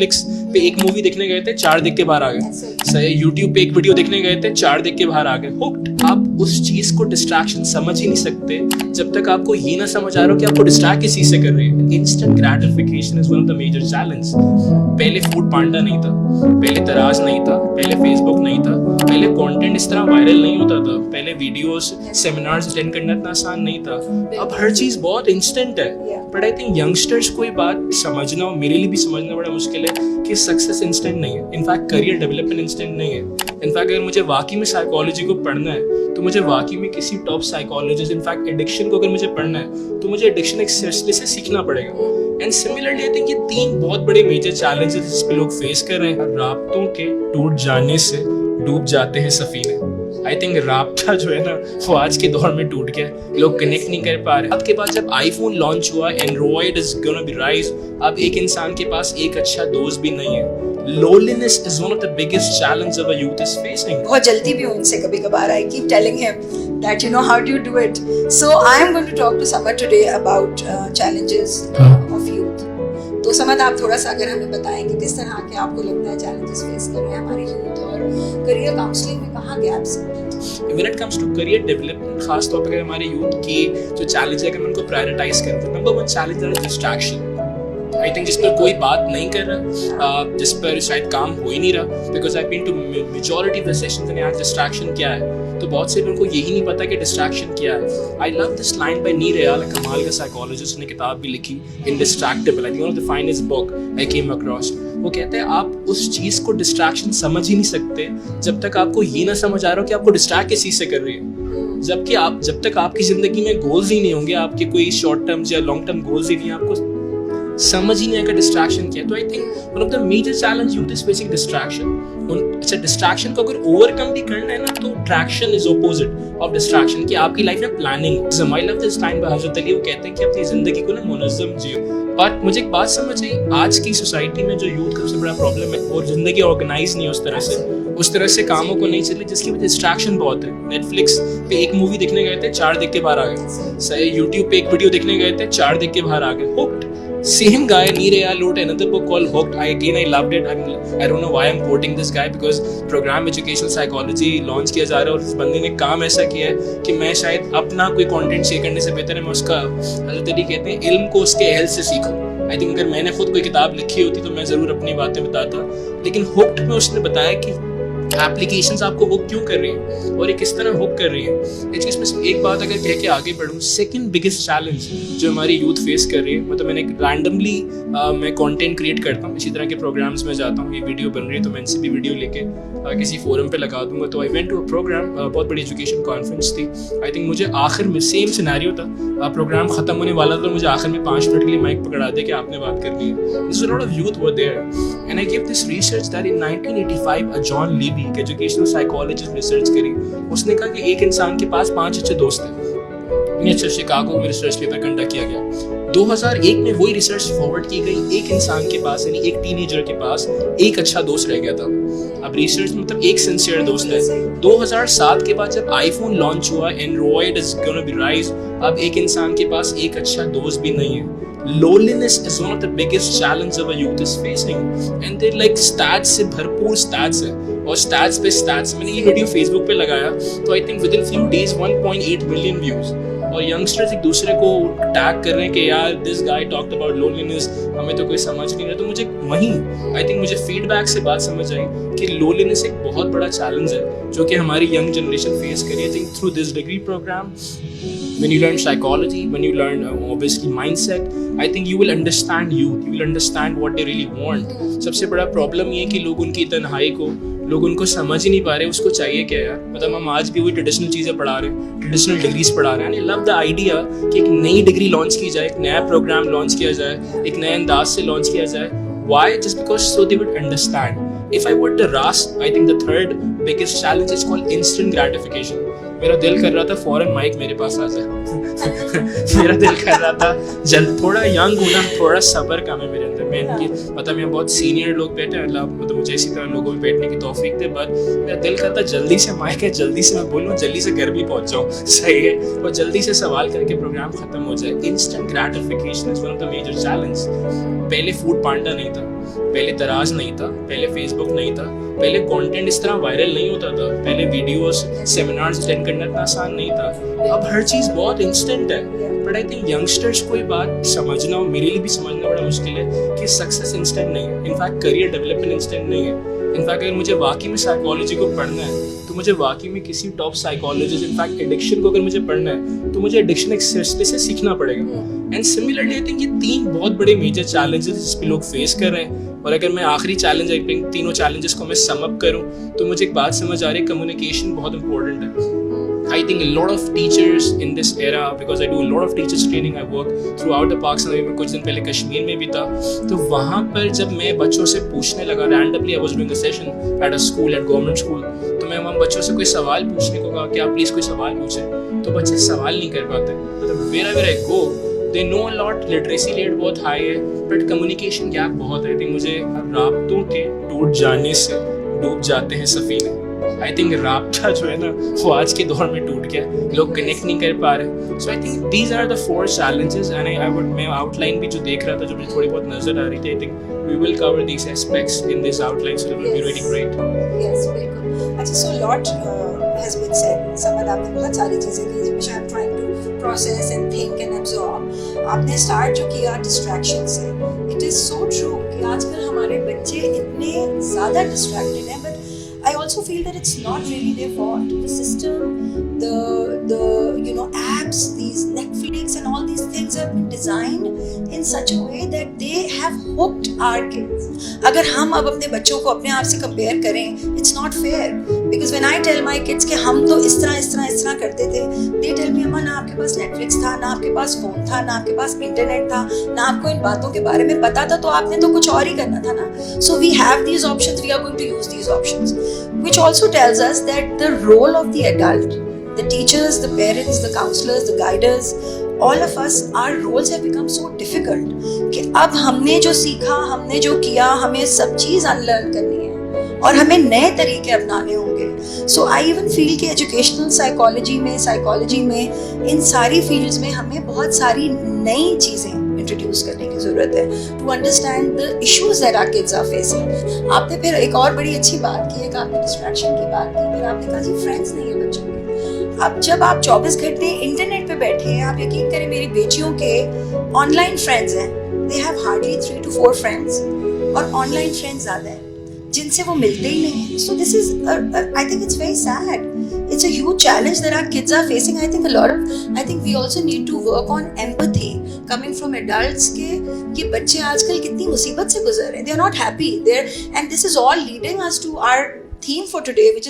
Netflix पे एक movie देखने गए थे, 4 देख के बाहर आ गए। यूट्यूब पे एक वीडियो देखने गए थे, 4 देख के बाहर आ गए। हुक्ड। आप उस चीज को डिस्ट्रैक्शन समझ ही नहीं सकते जब तक आपको ये ना समझ आ रहा हो कि आपको डिस्ट्रैक्ट किस चीज से कर रही है। Instant gratification is one of the major challenge. पहले फूड पांडा नहीं था, पहले तराज नहीं था, पहले फेसबुक नहीं था, पहले कंटेंट इस तरह वायरल नहीं होता था, पहले वीडियोस सेमिनार्स अटेंड करना इतना आसान नहीं था। अब हर चीज बहुत इंस्टेंट है। बट आई थिंक यंगस्टर्स को ये बात समझना और मेरे लिए भी समझना बड़ा मुश्किल है कि सक्सेस इंस्टेंट नहीं है। इनफैक्ट करियर डेवलपमेंट इंस्टेंट नहीं है। इनफैक्ट अगर मुझे वाकई में साइकोलॉजी को पढ़ना है तो मुझे वाकई में किसी टॉप साइकोलॉजिस्ट, इनफैक्ट एडिक्शन को अगर मुझे पढ़ना है तो मुझे एडिक्शन एक स्पेशलिस्ट से सीखना पड़ेगा। एंड सिमिलरली आई थिंक ये 3 बहुत बड़े मेजर चैलेंजेस जिस पे लोग फेस कर रहे हैं। राब्तों के टूट जाने से डूब जाते हैं सफीने। आई थिंक राब्ता जो है ना वो आज के दौर में टूट गया, लोग कनेक्ट नहीं कर पा रहे। अब के बाद जब आईफोन लॉन्च हुआ, Android is gonna be rise, अब एक इंसान के पास एक अच्छा दोस्त भी नहीं है। Loneliness is one of the biggest challenges our youth is facing. बहुत जल्दी भी उनसे कभी कभार I keep telling him that how do you do it. So I am going to talk to Samad today about challenges of youth. तो समद आप थोड़ा सा अगर हमें बताएं कि किस तरह के आपको लगता है challenges फेस कर रहे हैं हमारे यूथ और करियर काउंसलिंग में कहाँ गैप्स हैं? When it comes to career development, खास तौर पर हमारे यूथ की जो चैलेंज है अगर उनको प्रायोरिटाइज करते हैं, नंबर 1 चैलेंज है डिस्ट्रैक्शन। आई थिंक जिस पर कोई बात नहीं कर रहा, जिस पर शायद काम हो ही नहीं रहा, because I been to majority of the sessions and यार डिस्ट्रैक्शन क्या है, तो बहुत से लोगों को यही नहीं पता कि डिस्ट्रैक्शन क्या है। I love this line by Nir Eyal, कमाल का साइकोलॉजिस्ट ने किताब भी लिखी indistractable, I think one of the finest book I came across. वो कहते हैं आप उस चीज को डिस्ट्रैक्शन समझ ही नहीं सकते जब तक आपको ये ना समझ आ रहा हो कि आपको डिस्ट्रैक्ट किस चीज से कर रही है। जब तक आपकी जिंदगी में गोल्स ही नहीं होंगे, आपके कोई शॉर्ट टर्म या लॉन्ग टर्म गोल्स ही नहीं, आपको समझ ही नहीं आएगा डिस्ट्रैक्शन क्या है। तो I think one of the major challenge youth is facing distraction. अच्छा, डिस्ट्रैक्शन को अगर ओवरकम भी करना है ना तो traction is opposite of distraction, कि आपकी लाइफ में planning. I love this line by Hazrat Ali, वो कहते हैं कि अपनी जिंदगी को ना मुनज़्ज़म जियो। बट मुझे एक बात समझ आई, आज की सोसाइटी में जो यूथ का सबसे बड़ा प्रॉब्लम है वो जिंदगी ऑर्गेनाइज नहीं है उस तरह से कामों को नहीं चली, जिसकी वजह डिस्ट्रैक्शन बहुत है। नेटफ्लिक्स पे एक मूवी देखने गए थे, 4 देख के बाहर आ गए। यूट्यूब पे एक वीडियो देखने गए थे, 4 देख के बाहर आ गए। Hooked. Same guy, Neil Real wrote another book called Hooked. I loved it. I don't know why I'm quoting this guy because program educational psychology launch किया जा रहा है और इस बंदे ने काम ऐसा किया है कि मैं शायद अपना कोई कंटेंट शेयर करने से बेहतर है मैं उसका, हज़रत अली कहते हैं, इल्म को उसके अहल से सीखो। आई थिंक अगर मैंने खुद कोई किताब लिखी होती तो मैं ज़रूर अपनी बातें बताता, लेकिन हुक्ड में उसने बताया कि एप्लीकेशंस आपको हुक क्यों कर रही है और ये किस तरह हुक कर रही है। इसमें एक बात अगर कह के आगे बढ़ूँ, सेकंड बिगेस्ट चैलेंज जो हमारी यूथ फेस कर रही है, मतलब मैंने रैंडमली मैं कंटेंट क्रिएट करता हूँ, इसी तरह के प्रोग्राम्स में जाता हूँ, ये वीडियो बन रही है तो मैं इनसे भी वीडियो लेके किसी फोरम पे लगा दूंगा। तो I went to a program, बहुत बड़ी एजुकेशन कॉन्फ्रेंस थी। आई थिंक मुझे आखिर में सेम सिनेरियो था, प्रोग्राम खत्म होने वाला था, मुझे आखिर में 5 मिनट के लिए माइक पकड़ा दे कि आपने बात करनी है। This is a lot of youth were there and I give this research that in 1985 John Levy एक एजुकेशनल साइकोलॉजिस्ट रिसर्च करी। उसने कहा कि एक इंसान के पास 5 अच्छे दोस्त हैं। अच्छा, शिकागो में रिसर्च पेपर कंडक्ट किया गया। 2001 में वही रिसर्च फॉरवर्ड की गई, एक इंसान के पास यानी एक टीनेजर के पास एक अच्छा दोस्त रह गया था। अब रिसर्च मतलब एक सिंसियर दोस्त है। 2007 के बाद जब आईफोन लॉन्च हुआ, Android is gonna be rise, अब एक इंसान के पास एक अच्छा दोस्त भी नहीं है। Loneliness is one of the biggest challenges our youth is facing, and they're like stats से भरपूर stats है और stats पे stats। मैंने ये वीडियो Facebook पे लगाया तो I think within few days 1.8 million views और यंगस्टर्स एक दूसरे को टैग कर रहे हैं कि यार this guy talked about loneliness, हमें तो कोई समझ नहीं रहा। तो मुझे वहीं आई थिंक मुझे फीडबैक से बात समझ आई कि लोनलीनेस एक बहुत बड़ा चैलेंज है जो कि हमारी यंग जनरेशन फेस करी। I think through this degree program when you learn psychology, when you learn obviously mindset, I think you will understand youth, you will understand what they really want. सबसे बड़ा problem ये है कि लोग उनकी तन्हाई को, लोग उनको समझ ही नहीं पा रहे उसको चाहिए क्या यार। मतलब हम आज भी वही ट्रेडिशनल चीज़ें पढ़ा रहे हैं, ट्रेडिशनल डिग्रीज पढ़ा रहे हैं। आई लव द आइडिया कि एक नई डिग्री लॉन्च की जाए, एक नया प्रोग्राम लॉन्च किया जाए, एक नए अंदाज से लॉन्च किया जाए। Why? Just because so they would understand. If I were to ask, I think the third biggest challenge is called instant gratification. मेरा दिल कर रहा था फौरन माइक मेरे पास आ जाए मेरा दिल कर रहा था जल्द, थोड़ा यंग हूँ ना, थोड़ा सब्र कम है मेरे अंदर। मैं इनकी मतलब यहाँ बहुत सीनियर लोग बैठे हैं, अल्लाह मतलब मुझे इसी तरह लोगों में बैठने की तौफीक दे, बट मेरा दिल करता जल्दी से माइक है, जल्दी से मैं बोलूँ, जल्दी से घर भी पहुँच जाऊँ, सही है, और जल्दी से सवाल करके प्रोग्राम खत्म हो जाए। Instant gratification is one of the major challenge. पहले फूड पांडा नहीं था, पहले दराज नहीं था, पहले फेसबुक नहीं था, पहले कंटेंट इस तरह वायरल नहीं होता था, पहले वीडियोस सेमिनार्स अटेंड करना इतना आसान नहीं था। अब हर चीज़ बहुत इंस्टेंट है। बट आई थिंक यंगस्टर्स को ये बात समझना और मेरे लिए भी समझना बड़ा मुश्किल है कि सक्सेस इंस्टेंट नहीं है। इनफैक्ट करियर डेवलपमेंट इंस्टेंट नहीं है। इनफैक्ट अगर मुझे वाकई में साइकोलॉजी को पढ़ना है तो मुझे वाकई में किसी टॉप साइकोलॉजिस्ट, इनफैक्ट एडिक्शन को अगर मुझे पढ़ना है तो मुझे एडिक्शन एक सिलसिले से सीखना पड़ेगा। एंड सिमिलरली आई थिंक ये 3 बहुत बड़े मेजर चैलेंजेस जिस पे लोग फेस कर रहे हैं। और अगर मैं आखिरी चैलेंज आई थिंक तीनों चैलेंजेस को मैं सम अप करूं तो मुझे एक बात समझ आ रही है, कम्युनिकेशन बहुत इंपॉर्टेंट है। I think a lot of teachers in this era, because I do a lot of teachers training, I work throughout the Pakistan, मैं कुछ दिन पहले कश्मीर में भी था, तो वहाँ पर जब मैं बच्चों से पूछने लगा, randomly I was doing a session at a school, at government school, तो मैं वहाँ बच्चों से कोई सवाल पूछने को कहा कि आप प्लीज़ कोई सवाल पूछें, तो बच्चे सवाल नहीं कर पाते। मतलब wherever I go, they know a lot, literacy rate बहुत high है, but communication gap बहुत है। I think मुझे राब्तों के टूट जाने से डूब जाते हैं सफीने। आई थिंक राब्ता जो है ना वो आज के दौर में टूट गया, लोग कनेक्ट नहीं कर पा रहे। So I think these are the 4 challenges and I would, मैं आउटलाइन भी जो देख रहा था जो मुझे थोड़ी बहुत नजर आ रही थी, I think we will cover these aspects in this outline, so it will be really great. Yes, बिल्कुल। अच्छा, so lot has been said, समझ आपने बहुत सारी चीजें की which I am trying to process and think and absorb. आपने start जो किया डिस्ट्रैक्शन से, इट इज सो ट्रू कि आजकल हमारे बच्चे इतने ज्यादा डिस्ट्रैक्टेड हैं, but I also feel that it's not really their fault. The system, the apps, these Netflix and all these things have been designed in such a way that they have hooked our kids. अगर हम अब अपने बच्चों को अपने आप से compare करें, it's not fair. Because when I tell my kids कि हम तो इस तरह करते थे, they tell me, अम्मा ना आपके पास Netflix था, ना आपके पास फोन था, ना आपके पास इंटरनेट था, ना आपको इन बातों के बारे में पता था, तो आपने तो कुछ और ही करना था ना। So we have these options, we are going to use these options. Which also tells us that the role of the adult, the teachers, the parents, the counselors, the guiders, all of us, our roles have become so difficult कि अब हमने जो सीखा, हमने जो किया, हमें सब चीज़ अनलर्न करनी है और हमें नए तरीके अपनाने होंगे। So I even feel कि एजुकेशनल साइकोलॉजी में इन सारी फील्ड्स में हमें बहुत सारी नई चीज़ें इंट्रोड्यूस करने की ज़रूरत है to understand the issues that our kids are facing. आपने फिर एक और बड़ी अच्छी बात की, एक आपने डिस्ट्रैक्शन की बात की, फिर आपने कहा जी फ्रेंड्स नहीं है बच्चों के। अब जब आप 24 घंटे इंटरनेट पे बैठे हैं, आप यकीन करें मेरी बेटियों के ऑनलाइन फ्रेंड्स हैं, they have hardly 3 to 4 friends, और ऑनलाइन फ्रेंड्स ज़्यादा हैं जिनसे वो मिलते ही नहीं हैं। So this is I think it's very sad. It's a huge challenge that our kids are facing. I think we also need to work on empathy coming from adults के ये बच्चे आजकल कितनी मुसीबत से गुजर रहे हैं. They are not happy. And this is all leading us to our theme for today, which is